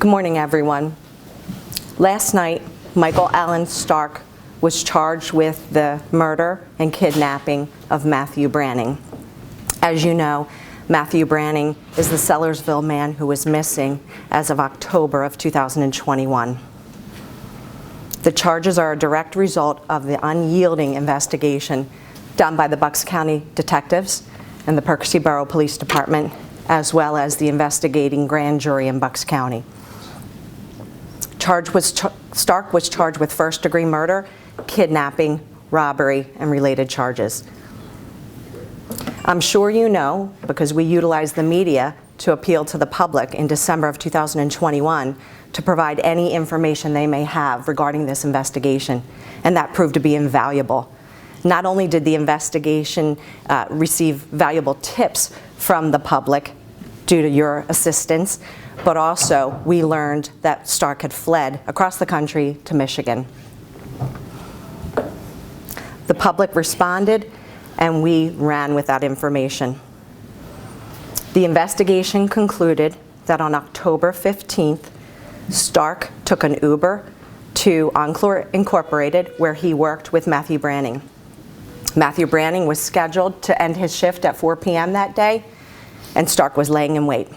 Good morning, everyone. Last night, Michael Allen Stark was charged with the murder and kidnapping of Matthew Branning. As you know, Matthew Branning is the Sellersville man who was missing as of October of 2021. The charges are a direct result of the unyielding investigation done by the Bucks County detectives and the Perkasie Borough Police Department, as well as the investigating grand jury in Bucks County. Stark was charged with first-degree murder, kidnapping, robbery, and related charges. I'm sure you know, because we utilized the media to appeal to the public in December of 2021 to provide any information they may have regarding this investigation, and that proved to be invaluable. Not only did the investigation receive valuable tips from the public due to your assistance, but also we learned that Stark had fled across the country to Michigan. The public responded, and we ran with that information. The investigation concluded that on October 15th, Stark took an Uber to Enchlor Inc, where he worked with Matthew Branning. Matthew Branning was scheduled to end his shift at 4 p.m. that day, and Stark was laying in wait.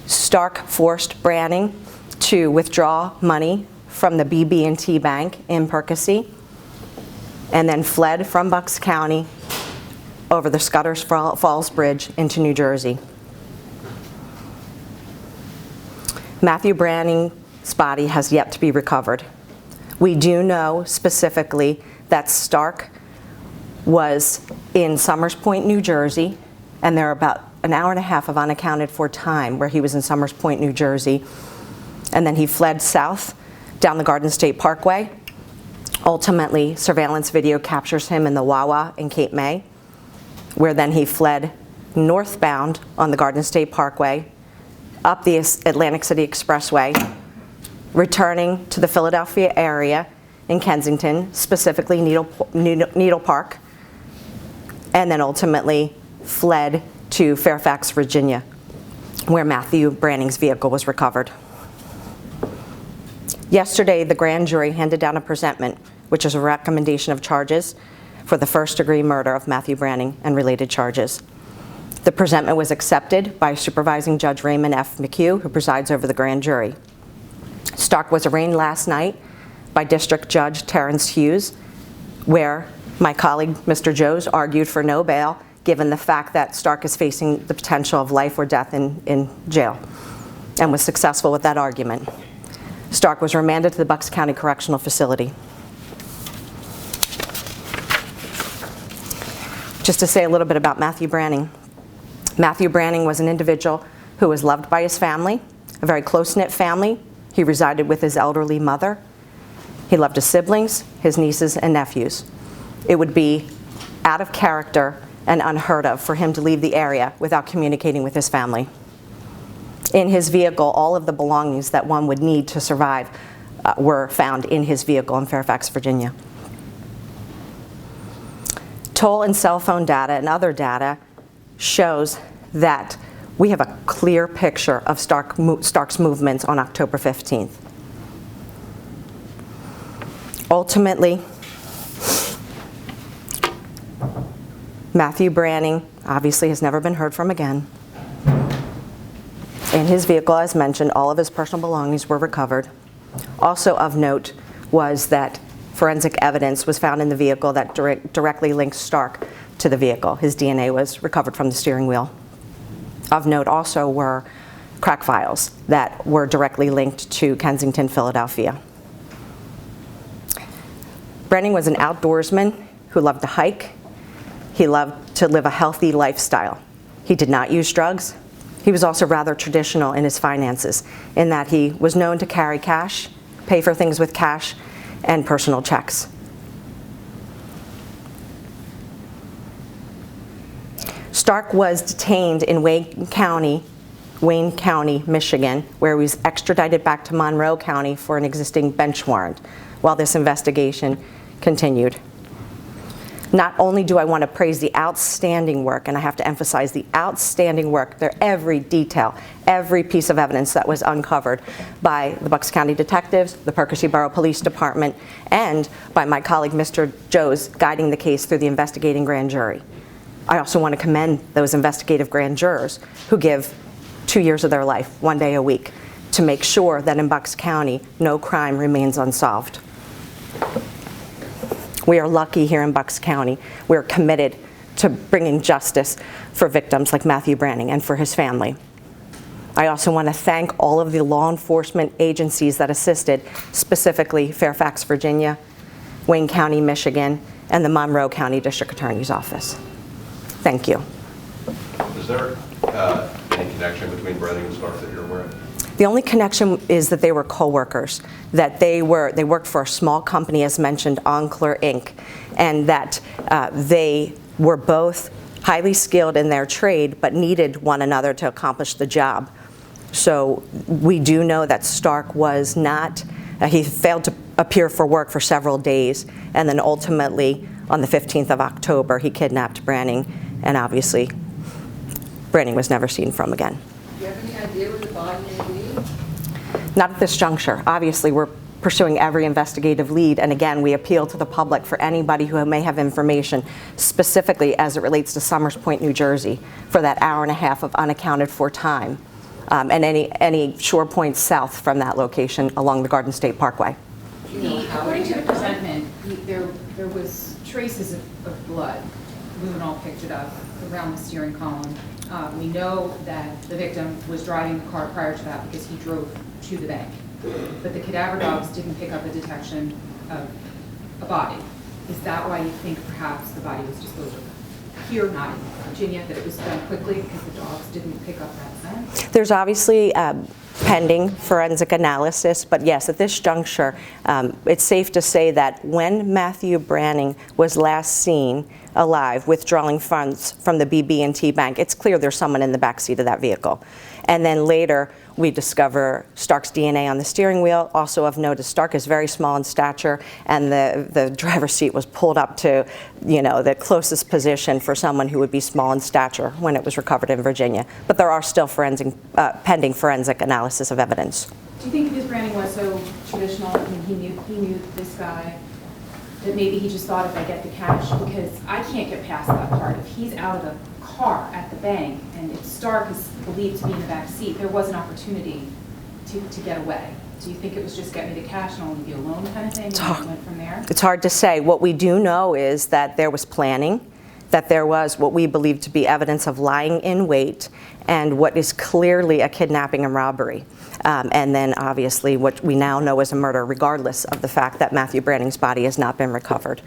Stark forced Branning to withdraw money from the BB&T Bank in Perkasie, and then fled from Bucks County over the Scudder's Falls Bridge into New Jersey. Matthew Branning's body has yet to be recovered. We do know specifically that Stark was in Somers Point, New Jersey, and there are about an hour and a half of unaccounted for time where he was in Somers Point, New Jersey, and then he fled south down the Garden State Parkway. Ultimately, surveillance video captures him in the Wawa in Cape May, where then he fled northbound on the Garden State Parkway, up the Atlantic City Expressway, returning to the Philadelphia area in Kensington, specifically Needle Park, and then ultimately fled to Fairfax, Virginia, where Matthew Branning's vehicle was recovered. Yesterday, the grand jury handed down a presentment, which is a recommendation of charges for the first-degree murder of Matthew Branning and related charges. The presentment was accepted by Supervising Judge Raymond F. McHugh, who presides over the grand jury. Stark was arraigned last night by District Judge Terrence Hughes, where my colleague, Mr. Joes, argued for no bail, given the fact that Stark is facing the potential of life or death in jail, and was successful with that argument. Stark was remanded to the Bucks County Correctional Facility. Just to say a little bit about Matthew Branning. Matthew Branning was an individual who was loved by his family, a very close-knit family. He resided with his elderly mother. He loved his siblings, his nieces, and nephews. It would be out of character and unheard of for him to leave the area without communicating with his family. In his vehicle, all of the belongings that one would need to survive were found in his vehicle in Fairfax, Virginia. Toll and cell phone data and other data shows that we have a clear picture of Stark's movements on October 15th. Ultimately, Matthew Branning obviously has never been heard from again. In his vehicle, as mentioned, all of his personal belongings were recovered. Also of note was that forensic evidence was found in the vehicle that directly linked Stark to the vehicle. His DNA was recovered from the steering wheel. Of note also were crack files that were directly linked to Kensington, Philadelphia. Branning was an outdoorsman who loved to hike. He loved to live a healthy lifestyle. He did not use drugs. He was also rather traditional in his finances, in that he was known to carry cash, pay for things with cash, and personal checks. Stark was detained in Wayne County, Michigan, where he was extradited back to Monroe County for an existing bench warrant while this investigation continued. Not only do I want to praise the outstanding work, and I have to emphasize the outstanding work, every detail, every piece of evidence that was uncovered by the Bucks County detectives, the Perkasie Borough Police Department, and by my colleague Mr. Joes guiding the case through the investigating grand jury. I also want to commend those investigative grand jurors who give 2 years of their life, 1 day a week, to make sure that in Bucks County no crime remains unsolved. We are lucky here in Bucks County. We're committed to bringing justice for victims like Matthew Branning and for his family. I also want to thank all of the law enforcement agencies that assisted, specifically Fairfax, Virginia, Wayne County, Michigan, and the Monroe County District Attorney's Office. Thank you. Is there any connection between Branning and Stark that you're aware of? The only connection is that they were co-workers, that they worked for a small company, as mentioned, Enchlor Inc., and that they were both highly skilled in their trade, but needed one another to accomplish the job. So we do know that Stark was not, he failed to appear for work for several days, and then ultimately, on the 15th of October, he kidnapped Branning, and obviously, Branning was never seen from again. Do you have any idea where the body may be? Not at this juncture. Obviously, we're pursuing every investigative lead, and again, we appeal to the public for anybody who may have information, specifically as it relates to Somers Point, New Jersey, for that hour and a half of unaccounted for time, and any shore points south from that location along the Garden State Parkway. According to the presentment, there was traces of blood. Luminol picked it up around the steering column. We know that the victim was driving the car prior to that because he drove to the bank. But the cadaver dogs didn't pick up a detection of a body. Is that why you think perhaps the body was disposed of here, not in Virginia, that it was done quickly because the dogs didn't pick up that scent? There's obviously pending forensic analysis, but yes, at this juncture, it's safe to say that when Matthew Branning was last seen alive withdrawing funds from the BB&T Bank, it's clear there's someone in the backseat of that vehicle. And then later, we discover Stark's DNA on the steering wheel. Also of note is Stark is very small in stature, and the driver's seat was pulled up to, the closest position for someone who would be small in stature when it was recovered in Virginia. But there are still pending forensic analysis of evidence. Do you think because Branning was so traditional, I mean, he knew this guy, that maybe he just thought, if I get the cash, because I can't get past that part. If he's out of the car at the bank and if Stark is believed to be in the back seat, there was an opportunity to get away. Do you think it was just get me the cash and I'll leave you alone kind of thing, and it went from there? It's hard to say. What we do know is that there was planning, that there was what we believe to be evidence of lying in wait, and what is clearly a kidnapping and robbery. And then obviously what we now know is a murder, regardless of the fact that Matthew Branning's body has not been recovered.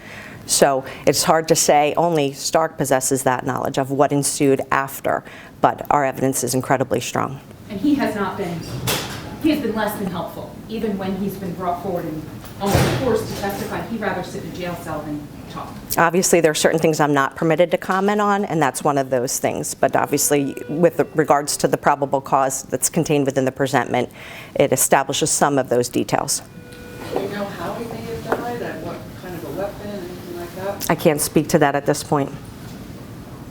So it's hard to say. Only Stark possesses that knowledge of what ensued after, but our evidence is incredibly strong. And he has been less than helpful. Even when he's been brought forward and almost forced to testify, he'd rather sit in a jail cell than talk. Obviously, there are certain things I'm not permitted to comment on, and that's one of those things. But obviously, with regards to the probable cause that's contained within the presentment, it establishes some of those details. Do you know how he may have died, and what kind of a weapon, anything like that? I can't speak to that at this point.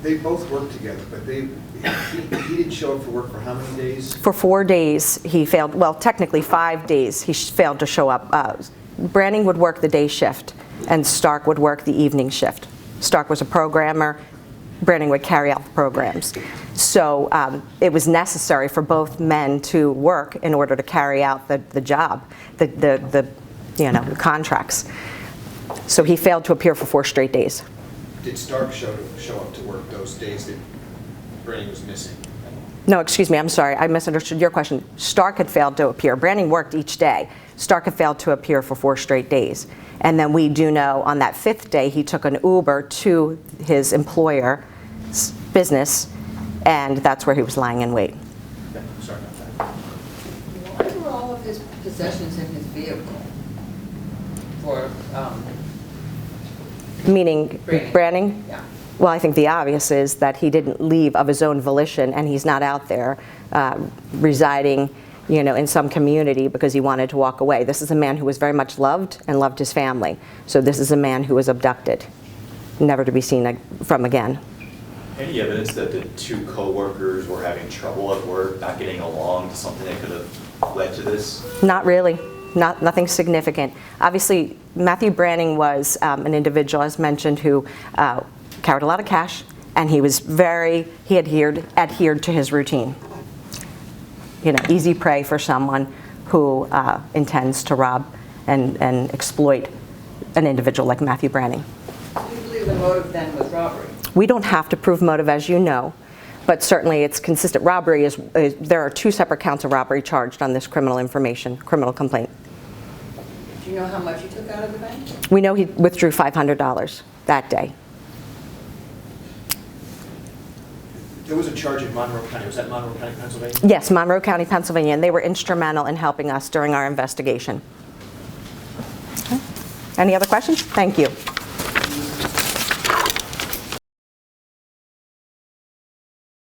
They both worked together, but he didn't show up for work for how many days? For 4 days, he failed. Well, technically 5 days, he failed to show up. Branning would work the day shift, and Stark would work the evening shift. Stark was a programmer. Branning would carry out the programs. So it was necessary for both men to work in order to carry out the job, the contracts. So he failed to appear for 4 straight days. Did Stark show up to work those days that Branning was missing? No, excuse me, I'm sorry, I misunderstood your question. Stark had failed to appear. Branning worked each day. Stark had failed to appear for 4 straight days. And then we do know on that 5th day, he took an Uber to his employer's business, and that's where he was lying in wait. Okay, sorry about that. Why were all of his possessions in his vehicle? For, Meaning Branning? Yeah. Well, I think the obvious is that he didn't leave of his own volition, and he's not out there residing, in some community because he wanted to walk away. This is a man who was very much loved and loved his family. So this is a man who was abducted. never to be seen from again. Any evidence that the two co-workers were having trouble at work, not getting along, to something that could have led to this? Not really, nothing significant. Obviously, Matthew Branning was an individual, as mentioned, who carried a lot of cash, and he adhered to his routine. You know, easy prey for someone who intends to rob and exploit an individual like Matthew Branning. Do you believe the motive then was robbery? We don't have to prove motive, as you know, but certainly it's consistent. Robbery there are 2 separate counts of robbery charged on this criminal complaint. Do you know how much he took out of the bank? We know he withdrew $500 that day. There was a charge in Monroe County. Was that Monroe County, Pennsylvania? Yes, Monroe County, Pennsylvania, and they were instrumental in helping us during our investigation. Okay. Any other questions? Thank you.